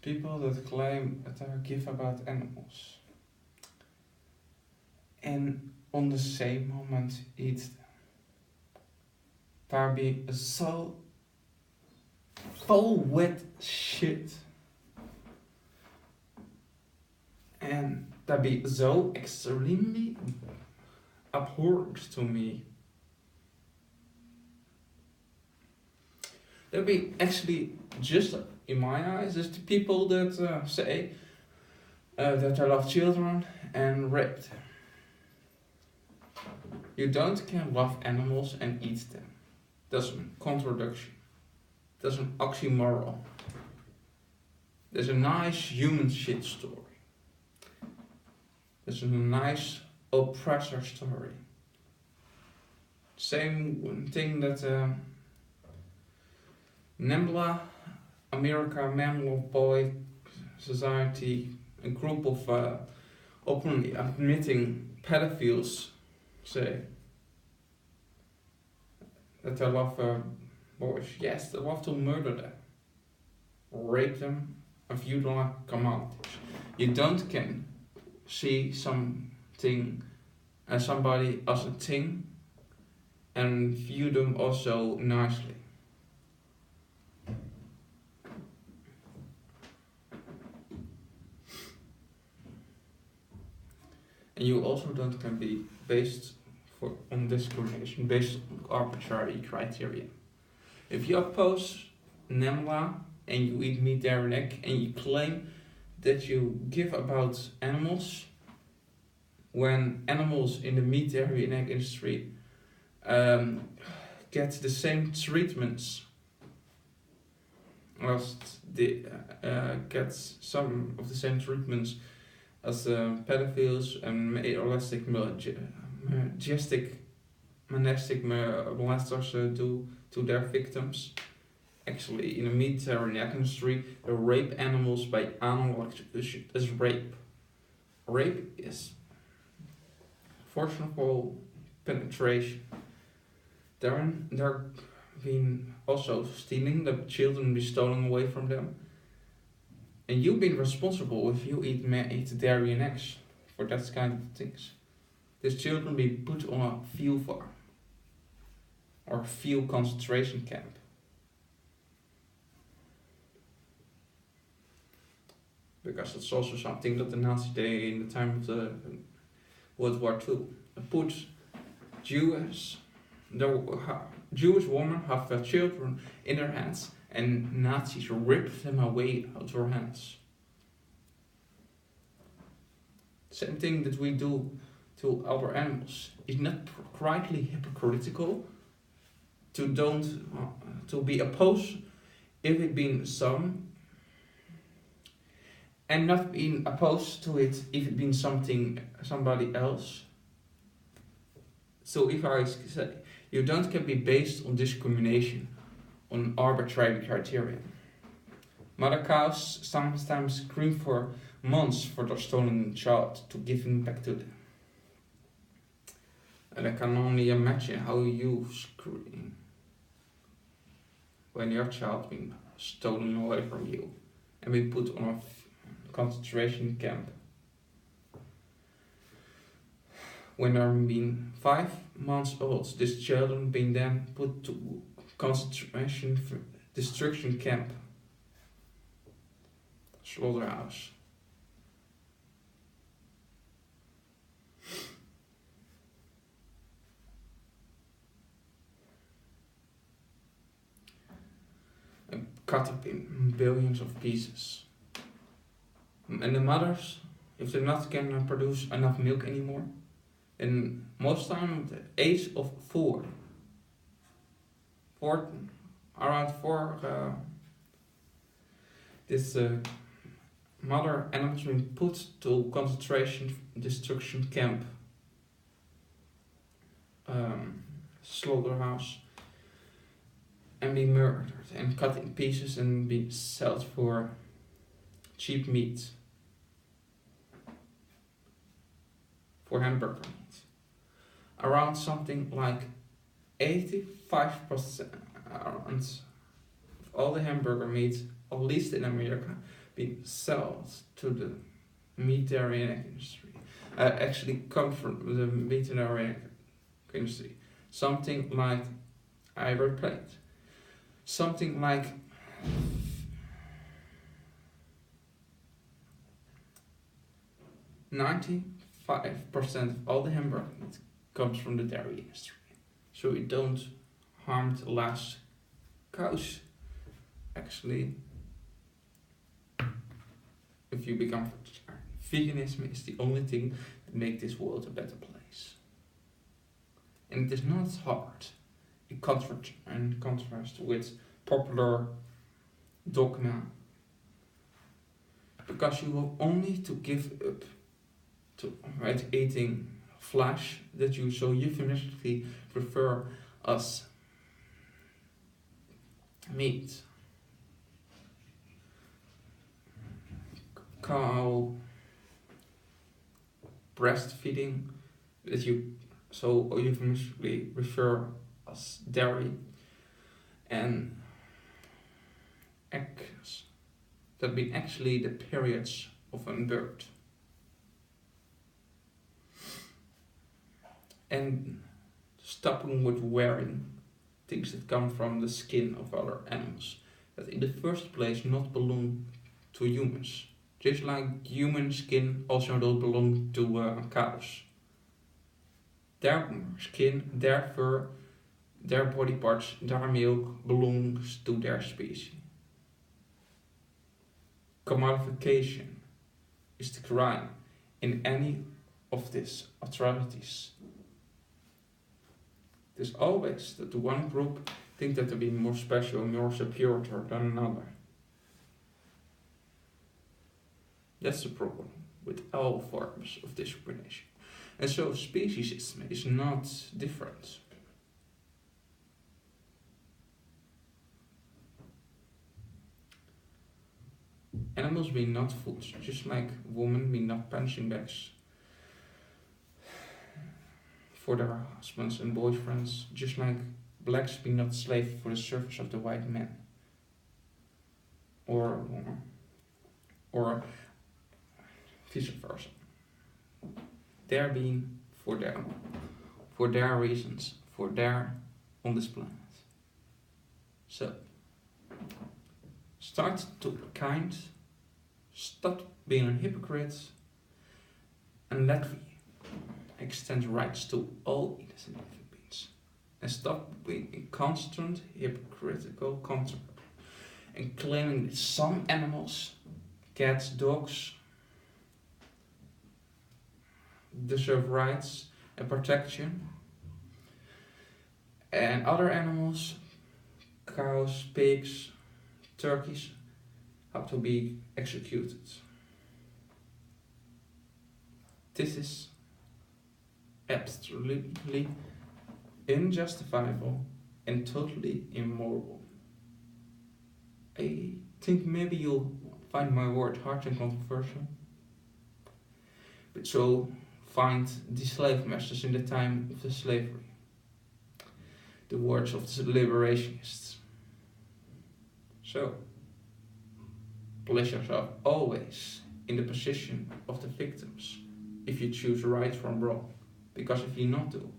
people that claim that they give about animals and on the same moment eat them. Daar be so full with shit. And that be so extremely abhorrent to me. That be actually just in my eyes, is the people that say that they love children and rape them. You don't can love animals and eat them. That's a contradiction. That's an oxymoron. There's a nice human shit story. There's a nice oppressor story. Same thing that NAMBLA, America Man Love Boy Society, a group of openly admitting pedophiles say that they love boys. Yes, they love to murder them, rape them, and view them like commodities. You don't can see something as somebody as a thing and view them also nicely. And you also don't can be based on discrimination based on arbitrary criteria. If you oppose NAMBLA and you eat meat, dairy, and egg, and you claim that you give about animals, when animals in the meat, dairy, and egg industry get the same treatments as get some of the same treatments as pedophiles and monastic molesters do to their victims. Actually, in the meat and egg industry, they rape animals by animal execution. That's rape. Rape is forcible penetration. They're been also stealing, the children be stolen away from them. And you've been responsible if you eat dairy and eggs for that kind of things. These children be put on a field farm or field concentration camp. Because it's also something that the Nazis did in the time of the World War II. Put Jewish women have their children in their hands, and Nazis rip them away out of their hands. Same thing that we do to other animals. It's not rightly hypocritical to be opposed if it been some, and not being opposed to it if it been somebody else. So if I say you don't can be based on discrimination, on arbitrary criteria. Mother cows sometimes scream for months for their stolen child to give him back to them. And I can only imagine how you scream when your child been stolen away from you and be put on a concentration camp. When they're been 5 months old, these children been then put to concentration destruction camp, slaughterhouse. And cut up in billions of pieces. And the mothers, if they're not can produce enough milk anymore, and most time at the age of 4, around 4, this mother animals been put to concentration destruction camp, slaughterhouse, and be murdered and cut in pieces and be sold for cheap meat, for hamburger meat. Around something like 85% of all the hamburger meat, at least in America, being sold to the meat-dairy industry. Actually come from the meat-dairy industry. Something like ivory plate. Something like 95% of all the hamburger meat comes from the dairy industry. So you don't harm the last cows. Actually, if you become veganism is the only thing that makes this world a better place. And it is not hard in contrast with popular dogma, because you have only to give up to eating flesh that you so euphemistically prefer as meat. Cow breastfeeding that you so euphemistically refer as dairy, and eggs that be actually the periods of a bird. And stopping with wearing things that come from the skin of other animals that in the first place not belong to humans. Just like human skin also don't belong to cows. Their skin, their fur, their body parts, their milk belongs to their species. Commodification is the crime in any of these atrocities. There's always that the one group think that to be more special, more superior than another. That's the problem with all forms of discrimination. And so speciesism is not different. Animals be not food, just like women be not punching bags for their husbands and boyfriends, just like blacks be not slave for the service of the white man. Or vice versa. They're being for their reasons, for their on this planet. So start to be kind, stop being a hypocrite, and let me extend rights to all innocent living beings. And stop being in constant hypocritical control and claiming that some animals, cats, dogs, deserve rights and protection, and other animals, cows, pigs, turkeys, have to be executed. This is absolutely unjustifiable and totally immoral. I think maybe you'll find my word hard and controversial, but so find the slave masters in the time of the slavery, the words of the liberationists. So place yourself always in the position of the victims if you choose right from wrong, because if you not do,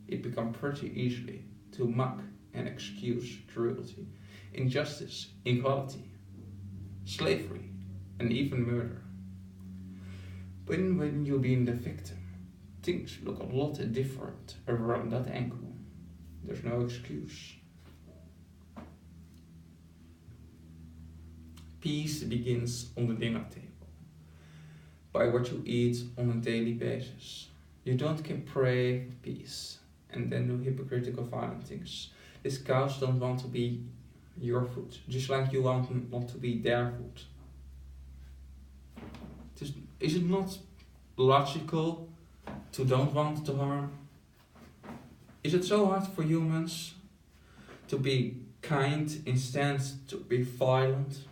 it becomes pretty easily to mock and excuse cruelty, injustice, inequality, slavery, and even murder. When you're being the victim, things look a lot different around that angle. There's no excuse. Peace begins on the dinner table, by what you eat on a daily basis. You don't can pray for peace and then do hypocritical violent things. These cows don't want to be your food, just like you want to be their food. Is it not logical to don't want to harm? Is it so hard for humans to be kind instead to be violent?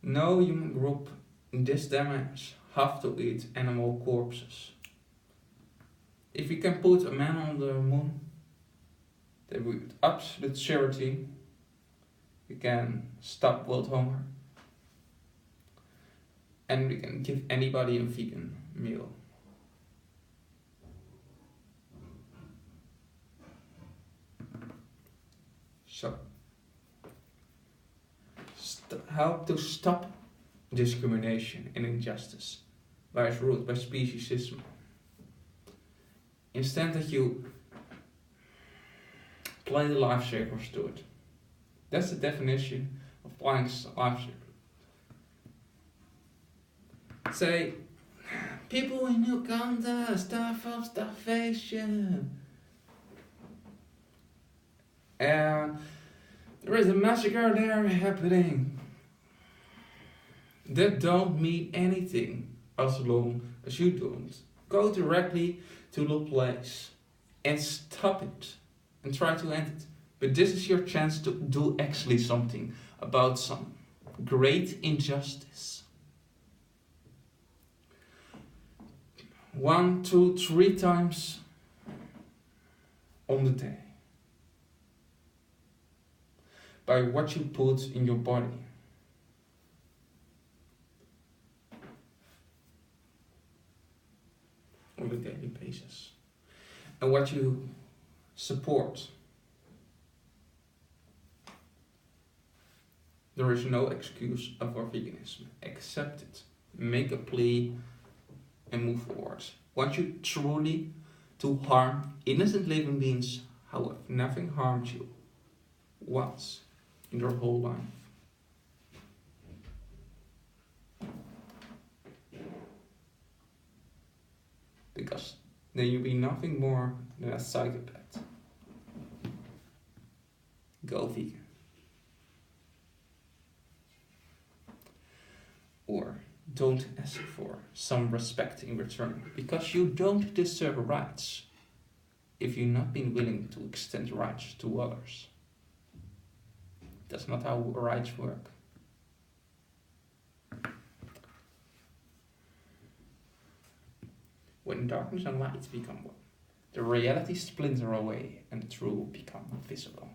No human group in this damage have to eat animal corpses. If we can put a man on the moon, that with absolute surety we can stop world hunger and we can give anybody a vegan meal. So, help to stop discrimination and injustice lies rooted by speciesism. Instead that you apply the life savers to it. That's the definition of applying life savers. Say, people in Uganda starve from starvation. And there is a massacre there happening. That don't mean anything as long as you don't go directly to the place and stop it and try to end it. But this is your chance to do actually something about some great injustice. 1, 2, 3 times on the day. By what you put in your body. On a daily basis. And what you support. There is no excuse for veganism. Accept it. Make a plea and move forward. Want you truly to harm innocent living beings, however, nothing harmed you once in your whole life. Because then you'll be nothing more than a psychopath. Go vegan. Or don't ask for some respect in return, because you don't deserve rights if you've not been willing to extend rights to others. That's not how rights work. When darkness and light become one, the reality splinter away and the truth become visible.